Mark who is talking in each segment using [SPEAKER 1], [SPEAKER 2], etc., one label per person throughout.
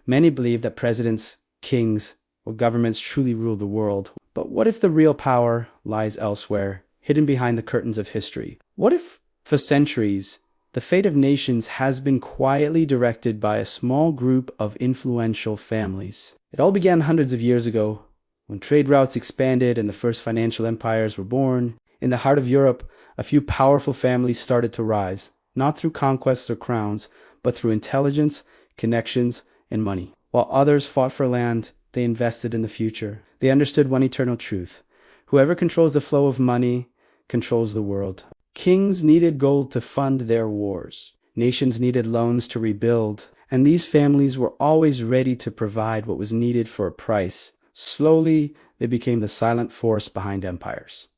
[SPEAKER 1] Many believe that presidents, kings, or governments truly rule the world. But what if the real power lies elsewhere, hidden behind the curtains of history? What if, for centuries, the fate of nations has been quietly directed by a small group of influential families? It all began hundreds of years ago, when trade routes expanded and the first financial empires were born. In the heart of Europe, a few powerful families started to rise, not through conquests or crowns, but through intelligence, connections, and money. While others fought for land, they invested in the future. They understood one eternal truth: whoever controls the flow of money controls the world. Kings needed gold to fund their wars. Nations needed loans to rebuild. And these families were always ready to provide what was needed for a price. Slowly, they became the silent force behind empires.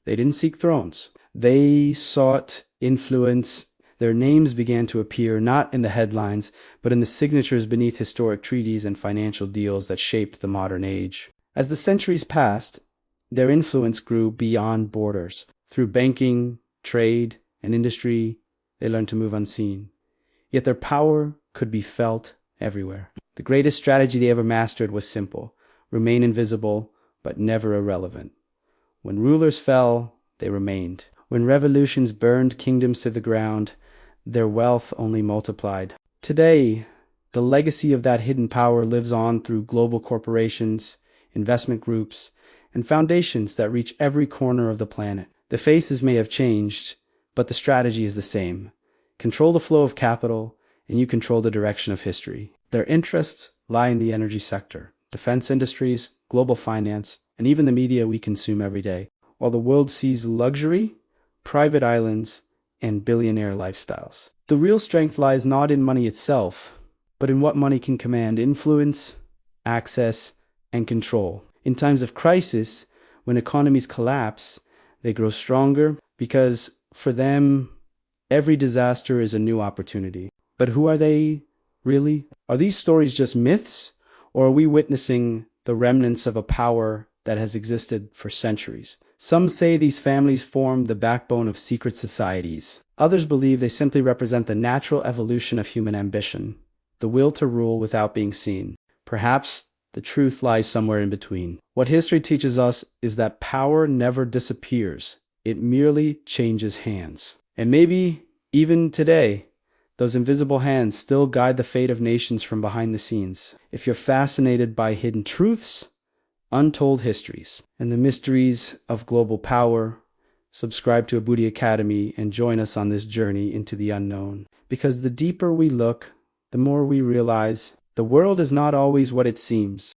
[SPEAKER 1] They didn't seek thrones. They sought influence. Their names began to appear not in the headlines, but in the signatures beneath historic treaties and financial deals that shaped the modern age. As the centuries passed, their influence grew beyond borders. Through banking, trade, and industry, they learned to move unseen. Yet their power could be felt everywhere. The greatest strategy they ever mastered was simple: remain invisible, but never irrelevant. When rulers fell, they remained. When revolutions burned kingdoms to the ground, their wealth only multiplied. Today, the legacy of that hidden power lives on through global corporations, investment groups, and foundations that reach every corner of the planet. The faces may have changed, but the strategy is the same. Control the flow of capital, and you control the direction of history. Their interests lie in the energy sector, defense industries, global finance, and even the media we consume every day. While the world sees luxury, private islands, and billionaire lifestyles. The real strength lies not in money itself, but in what money can command: influence, access, and control. In times of crisis, when economies collapse, they grow stronger because, for them, every disaster is a new opportunity. But who are they, really? Are these stories just myths, or are we witnessing the remnants of a power that has existed for centuries? Some say these families form the backbone of secret societies. Others believe they simply represent the natural evolution of human ambition, the will to rule without being seen. Perhaps the truth lies somewhere in between. What history teaches us is that power never disappears. It merely changes hands. And maybe, even today, those invisible hands still guide the fate of nations from behind the scenes. If you're fascinated by hidden truths, untold histories, and the mysteries of global power, subscribe to Abuti Academy and join us on this journey into the unknown. Because the deeper we look, the more we realize the world is not always what it seems.